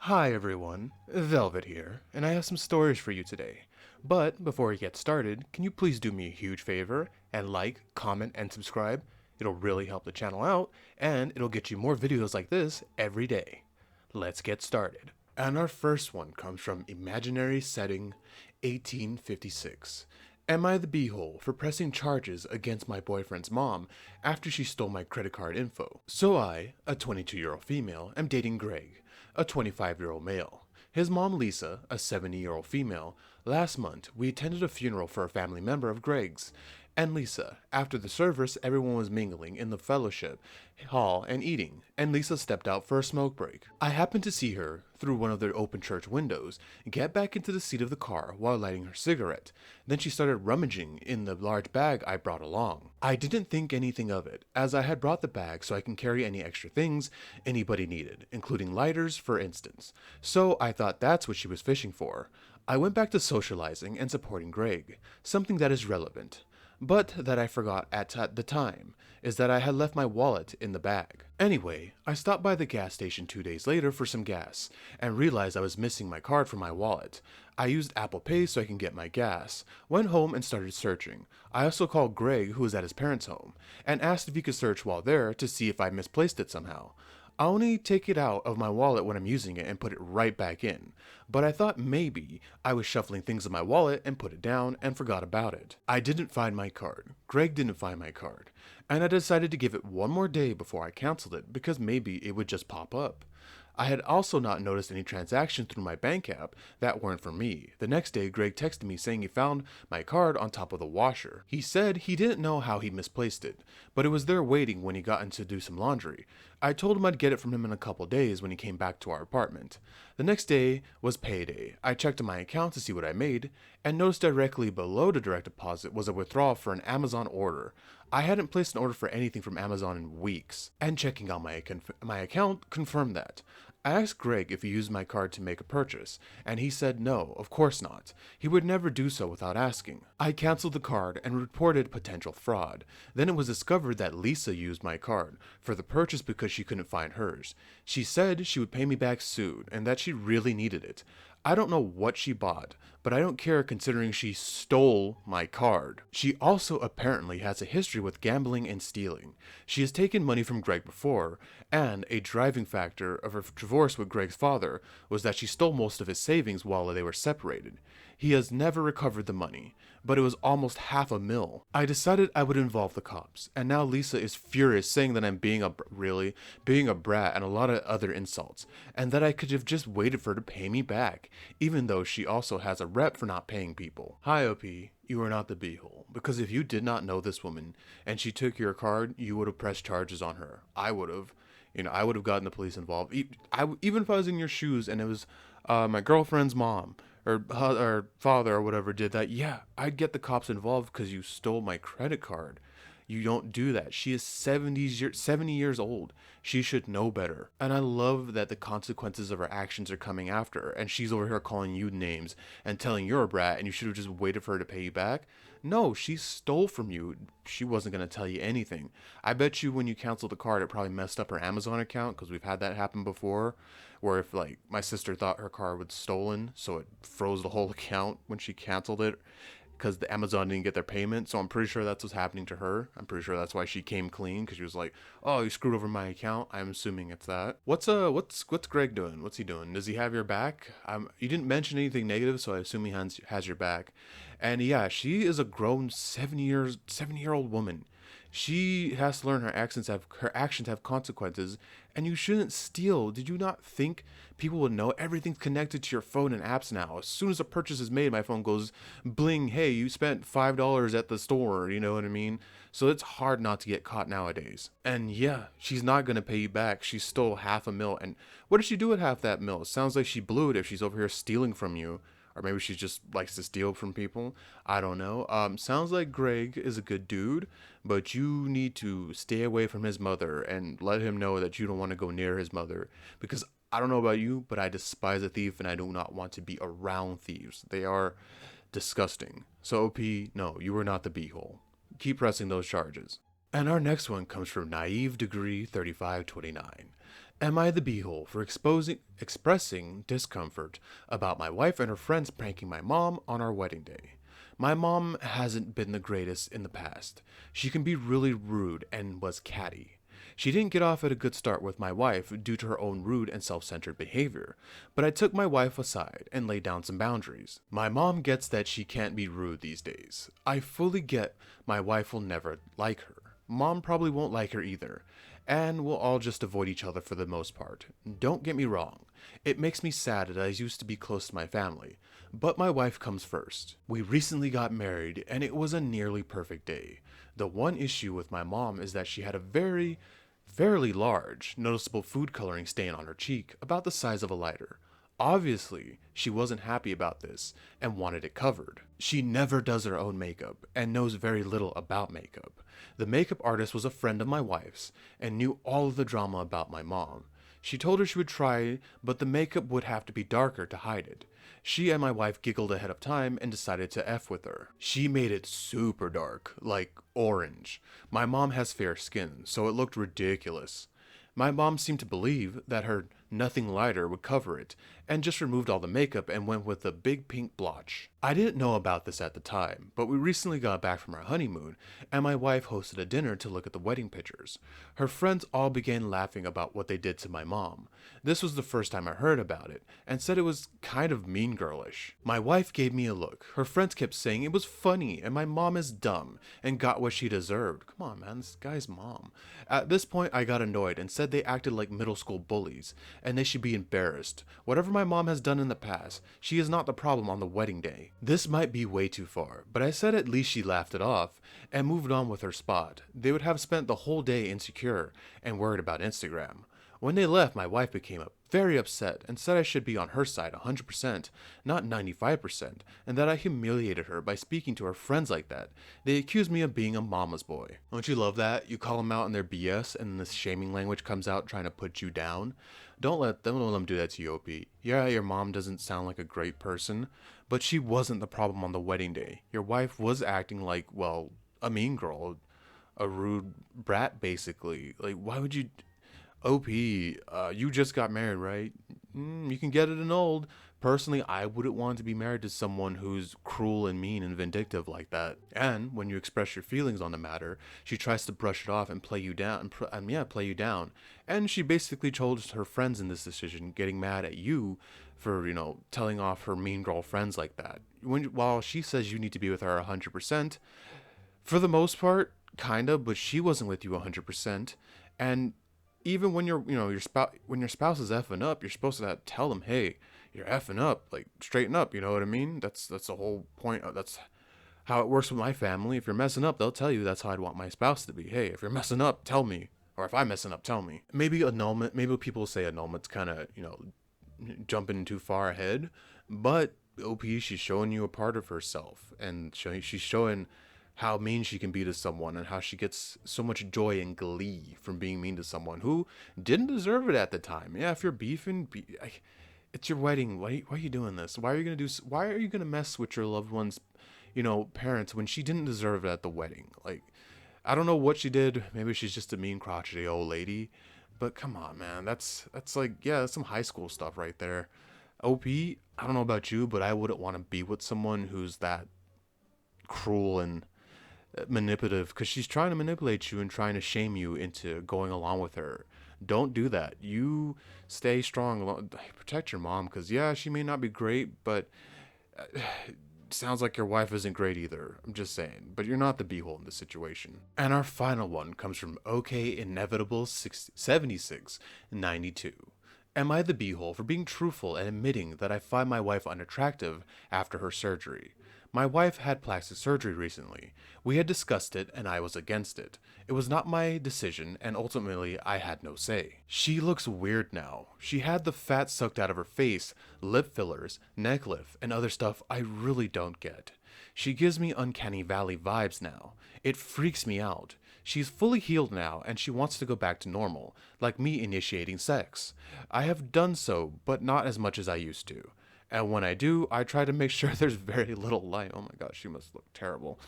Hi everyone, Velvet here, and I have some stories for you today. But before we get started, can you please do me a huge favor and like, comment, and subscribe? It'll really help the channel out, and it'll get you more videos like this every day. Let's get started. And our first one comes from Imaginary Setting 1856. Am I the beehole for pressing charges against my boyfriend's mom after she stole my credit card info? So I, a 22-year-old female, am dating Greg, a 25-year-old male. His mom Lisa, a 70-year-old female. Last month, we attended a funeral for a family member of Greg's and Lisa. After the service, everyone was mingling in the fellowship hall and eating, and Lisa stepped out for a smoke break. I happened to see her, through one of the open church windows, get back into the seat of the car while lighting her cigarette. Then she started rummaging in the large bag I brought along. I didn't think anything of it, as I had brought the bag so I can carry any extra things anybody needed, including lighters, for instance. So I thought that's what she was fishing for. I went back to socializing and supporting Greg, something that is relevant. But that I forgot at the time is that I had left my wallet in the bag. Anyway, I stopped by the gas station 2 days later for some gas and realized I was missing my card from my wallet. I used Apple Pay so I can get my gas, went home and started searching. I also called Greg, who was at his parents' home, and asked if he could search while there to see if I misplaced it somehow. I only take it out of my wallet when I'm using it and put it right back in, but I thought maybe I was shuffling things in my wallet and put it down and forgot about it. I didn't find my card. Greg didn't find my card, and I decided to give it one more day before I canceled it because maybe it would just pop up. I had also not noticed any transactions through my bank app that weren't for me. The next day, Greg texted me saying he found my card on top of the washer. He said he didn't know how he misplaced it, but it was there waiting when he got in to do some laundry. I told him I'd get it from him in a couple days when he came back to our apartment. The next day was payday. I checked my account to see what I made, and noticed directly below the direct deposit was a withdrawal for an Amazon order. I hadn't placed an order for anything from Amazon in weeks, and checking out my account confirmed that. I asked Greg if he used my card to make a purchase, and he said no, of course not. He would never do so without asking. I canceled the card and reported potential fraud. Then it was discovered that Lisa used my card for the purchase because she couldn't find hers. She said she would pay me back soon and that she really needed it. I don't know what she bought, but I don't care considering she stole my card. She also apparently has a history with gambling and stealing. She has taken money from Greg before, and a driving factor of her divorce with Greg's father was that she stole most of his savings while they were separated. He has never recovered the money, but it was almost $500,000. I decided I would involve the cops, and now Lisa is furious, saying that I'm being a brat and a lot of other insults, and that I could have just waited for her to pay me back, even though she also has a rep for not paying people. Hi OP, you are not the beehole, because if you did not know this woman and she took your card, you would have pressed charges on her. I would have. I would have gotten the police involved. Even if I was in your shoes and it was my girlfriend's mom or father or whatever did that, yeah, I'd get the cops involved because you stole my credit card. You don't do that. She is 70 years old. She should know better. And I love that the consequences of her actions are coming after her. And she's over here calling you names and telling you're a brat and you should have just waited for her to pay you back. No, she stole from you. She wasn't going to tell you anything. I bet you when you canceled the card, it probably messed up her Amazon account because we've had that happen before. Where if like my sister thought her card was stolen, so it froze the whole account when she canceled it because the Amazon didn't get their payment. So I'm pretty sure that's what's happening to her. I'm pretty sure that's why she came clean because she was like, "Oh, you screwed over my account." I'm assuming it's that. What's Greg doing? What's he doing? Does he have your back? You didn't mention anything negative, so I assume he has your back. And yeah, she is a grown 7-year-old woman. She has to learn her actions have consequences, and you shouldn't steal. Did you not think people would know? Everything's connected to your phone and apps now. As soon as a purchase is made, my phone goes bling. Hey, you spent $5 at the store. You know what I mean? So it's hard not to get caught nowadays. And yeah, she's not gonna pay you back. She stole $500,000, and what did she do with half that mil? It sounds like she blew it if she's over here stealing from you. Or maybe she just likes to steal from people. I don't know. Sounds like Greg is a good dude, but you need to stay away from his mother and let him know that you don't want to go near his mother. Because I don't know about you, but I despise a thief and I do not want to be around thieves. They are disgusting. So OP, no, you are not the beehole. Keep pressing those charges. And our next one comes from Naive Degree 3529. Am I the beehole for expressing discomfort about my wife and her friends pranking my mom on our wedding day? My mom hasn't been the greatest in the past. She can be really rude and was catty. She didn't get off at a good start with my wife due to her own rude and self centered behavior, but I took my wife aside and laid down some boundaries. My mom gets that she can't be rude these days. I fully get my wife will never like her. Mom probably won't like her either, and we'll all just avoid each other for the most part. Don't get me wrong, it makes me sad that I used to be close to my family, but my wife comes first. We recently got married, and it was a nearly perfect day. The one issue with my mom is that she had a fairly large, noticeable food coloring stain on her cheek, about the size of a lighter. Obviously, she wasn't happy about this and wanted it covered. She never does her own makeup and knows very little about makeup. The makeup artist was a friend of my wife's and knew all of the drama about my mom. She told her she would try, but the makeup would have to be darker to hide it. She and my wife giggled ahead of time and decided to F with her. She made it super dark, like orange. My mom has fair skin, so it looked ridiculous. My mom seemed to believe that her nothing lighter would cover it, and just removed all the makeup and went with a big pink blotch. I didn't know about this at the time, but we recently got back from our honeymoon, and my wife hosted a dinner to look at the wedding pictures. Her friends all began laughing about what they did to my mom. This was the first time I heard about it, and said it was kind of mean girlish. My wife gave me a look. Her friends kept saying it was funny, and my mom is dumb, and got what she deserved. Come on, man, this guy's mom. At this point, I got annoyed and said they acted like middle school bullies, and they should be embarrassed. Whatever my mom has done in the past, she is not the problem on the wedding day. This might be way too far, but I said at least she laughed it off and moved on with her spot. They would have spent the whole day insecure and worried about Instagram. When they left, my wife became very upset and said I should be on her side 100%, not 95%, and that I humiliated her by speaking to her friends like that. They accused me of being a mama's boy. Don't you love that? You call them out in their BS and this shaming language comes out trying to put you down. Don't let them do that to you, OP. Yeah, your mom doesn't sound like a great person, but she wasn't the problem on the wedding day. Your wife was acting like, well, a mean girl, a rude brat, basically. Like, why would you... OP, you just got married, right? You can get it annulled. Personally, I wouldn't want to be married to someone who's cruel and mean and vindictive like that. And when you express your feelings on the matter, she tries to brush it off and play you down. Play you down. And she basically told her friends in this decision, getting mad at you for, telling off her mean girl friends like that. While she says you need to be with her 100%, for the most part, kinda, but she wasn't with you 100%. And even when when your spouse is effing up, you're supposed to tell them, hey, you're effing up, like straighten up. You know what I mean? That's the whole point. That's how it works with my family. If you're messing up, they'll tell you. That's how I'd want my spouse to be. Hey, if you're messing up, tell me. Or if I'm messing up, tell me. Maybe annulment. Maybe people say annulment's kind of jumping too far ahead. But OP, she's showing you a part of herself, and she's showing how mean she can be to someone and how she gets so much joy and glee from being mean to someone who didn't deserve it at the time. Yeah, if you're beefing, it's your wedding. Why are you doing this? Why are you gonna mess with your loved one's, parents when she didn't deserve it at the wedding? Like, I don't know what she did. Maybe she's just a mean, crotchety old lady. But come on, man. That's like, yeah, that's some high school stuff right there. OP, I don't know about you, but I wouldn't want to be with someone who's that cruel and manipulative, because she's trying to manipulate you and trying to shame you into going along with her. Don't do that. You stay strong. Protect your mom, because yeah, she may not be great, but sounds like your wife isn't great either. I'm just saying. But you're not the beehole in this situation. And our final one comes from OK Inevitable 7692. Am I the beehole for being truthful and admitting that I find my wife unattractive after her surgery? My wife had plastic surgery recently. We had discussed it and I was against it. It was not my decision and ultimately I had no say. She looks weird now. She had the fat sucked out of her face, lip fillers, neck lift, and other stuff I really don't get. She gives me uncanny valley vibes now. It freaks me out. She's fully healed now and she wants to go back to normal, like me initiating sex. I have done so, but not as much as I used to. And when I do, I try to make sure there's very little light. Oh my gosh, she must look terrible.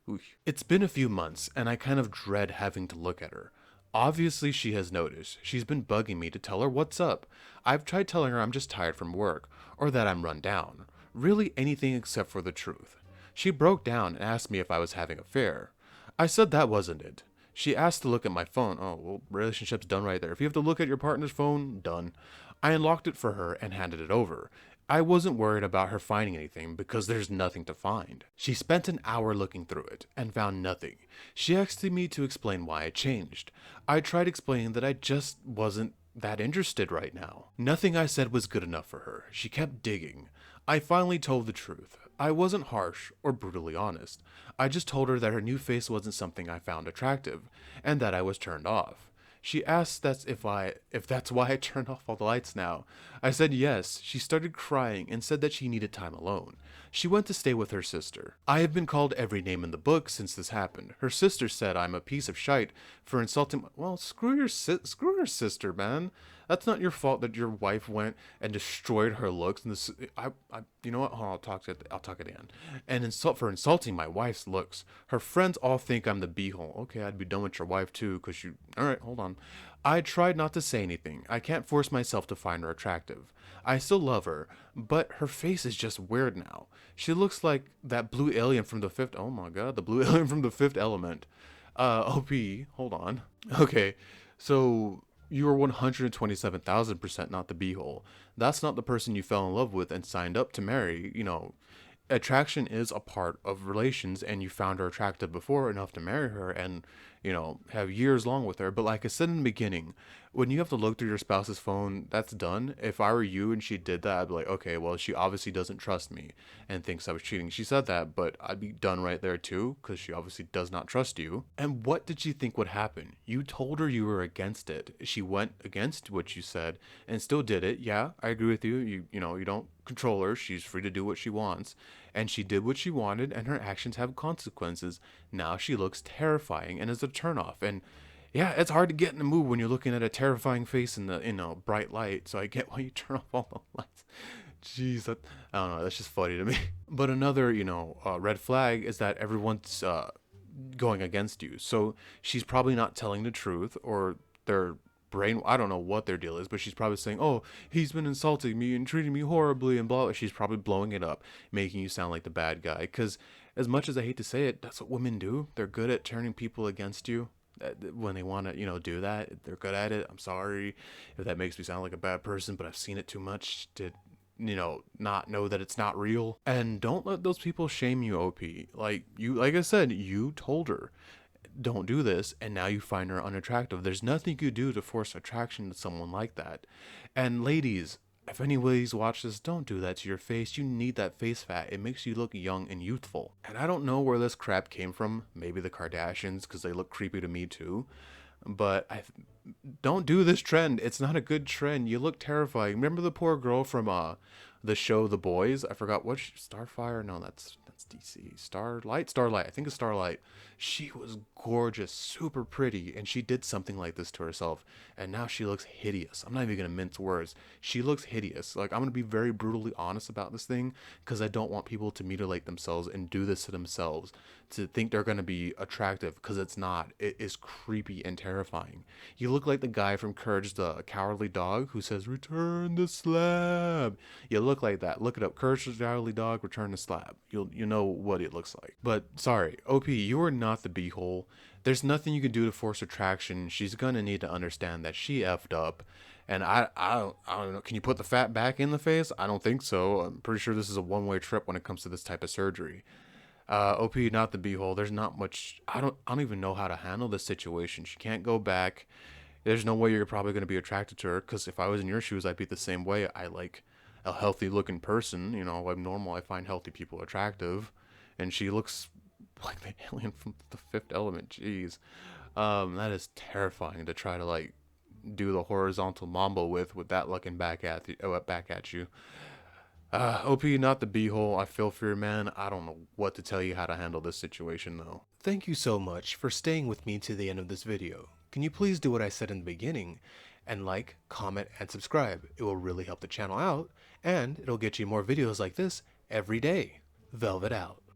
Oof. It's been a few months, and I kind of dread having to look at her. Obviously, she has noticed. She's been bugging me to tell her what's up. I've tried telling her I'm just tired from work, or that I'm run down. Really anything except for the truth. She broke down and asked me if I was having an affair. I said that wasn't it. She asked to look at my phone. Oh, well, relationship's done right there. If you have to look at your partner's phone, done. I unlocked it for her and handed it over. I wasn't worried about her finding anything because there's nothing to find. She spent an hour looking through it and found nothing. She asked me to explain why I changed. I tried explaining that I just wasn't that interested right now. Nothing I said was good enough for her. She kept digging. I finally told the truth. I wasn't harsh or brutally honest. I just told her that her new face wasn't something I found attractive, and that I was turned off. She asked if that's why I turned off all the lights now. I said yes. She started crying and said that she needed time alone. She went to stay with her sister. I have been called every name in the book since this happened. Her sister said I'm a piece of shite for insulting. Well, screw your sister, man. That's not your fault that your wife went and destroyed her looks. And this, you know what? Hold on, I'll talk at the end. And for insulting my wife's looks. Her friends all think I'm the beehole. Okay, I'd be done with your wife too, cause you. All right, hold on. I tried not to say anything. I can't force myself to find her attractive. I still love her, but her face is just weird now. She looks like that blue alien from the fifth. Oh my god, the blue alien from the Fifth Element. OP, hold on. Okay, so you are 127,000% not the beehole. That's not the person you fell in love with and signed up to marry. Attraction is a part of relations, and you found her attractive before enough to marry her and, have years long with her. But like I said in the beginning, when you have to look through your spouse's phone, that's done. If I were you and she did that, I'd be like, okay, well, she obviously doesn't trust me and thinks I was cheating. She said that, but I'd be done right there too, because she obviously does not trust you. And what did she think would happen? You told her you were against it. She went against what you said and still did it. Yeah, I agree with you. You don't control her. She's free to do what she wants. And she did what she wanted, and her actions have consequences. Now she looks terrifying and is a turnoff. And yeah, it's hard to get in the mood when you're looking at a terrifying face in the bright light. So I get why you turn off all the lights. Jeez, I don't know. That's just funny to me. But another, red flag is that everyone's going against you. So she's probably not telling the truth, or they're brain. I don't know what their deal is, but she's probably saying, "Oh, he's been insulting me and treating me horribly," and blah. She's probably blowing it up, making you sound like the bad guy. Because as much as I hate to say it, that's what women do. They're good at turning people against you when they want to, do that. They're good at it. I'm sorry if that makes me sound like a bad person, but I've seen it too much to not know that it's not real. And don't let those people shame you, OP. Like I said, you told her don't do this, and now you find her unattractive. There's nothing you could do to force attraction to someone like that. And ladies, if any ladies watch this, don't do that to your face. You need that face fat. It makes you look young and youthful. And I don't know where this crap came from. Maybe the Kardashians, because they look creepy to me too. But don't do this trend. It's not a good trend. You look terrifying. Remember the poor girl from the show The Boys? I forgot what Starfire. No, that's DC. Starlight. I think it's Starlight. She was gorgeous, super pretty, and she did something like this to herself, and now she looks hideous. I'm not even gonna mince words. She looks hideous. Like, I'm gonna be very brutally honest about this thing, because I don't want people to mutilate themselves and do this to themselves to think they're gonna be attractive, because it's not. It is creepy and terrifying. You look like the guy from Courage the Cowardly Dog who says, "Return the slab." You look like that. Look it up. Courage the Cowardly Dog, Return the Slab. You know what it looks like. But sorry, OP, you are not the beehole. There's nothing you can do to force attraction. She's gonna need to understand that she effed up. And I don't know. Can you put the fat back in the face? I don't think so. I'm pretty sure this is a one-way trip when it comes to this type of surgery. OP, not the beehole. There's not much. I don't even know how to handle this situation. She can't go back. There's no way you're probably going to be attracted to her, because if I was in your shoes, I'd be the same way. I like a healthy looking person. I'm normal. I find healthy people attractive. And she looks like the alien from the Fifth Element. Jeez. That is terrifying to try to do the horizontal mambo with that looking back at you. OP, not the beehole. I feel for your man. I don't know what to tell you how to handle this situation though. Thank you so much for staying with me to the end of this video. Can you please do what I said in the beginning and like, comment, and subscribe? It will really help the channel out, and it'll get you more videos like this every day. Velvet out.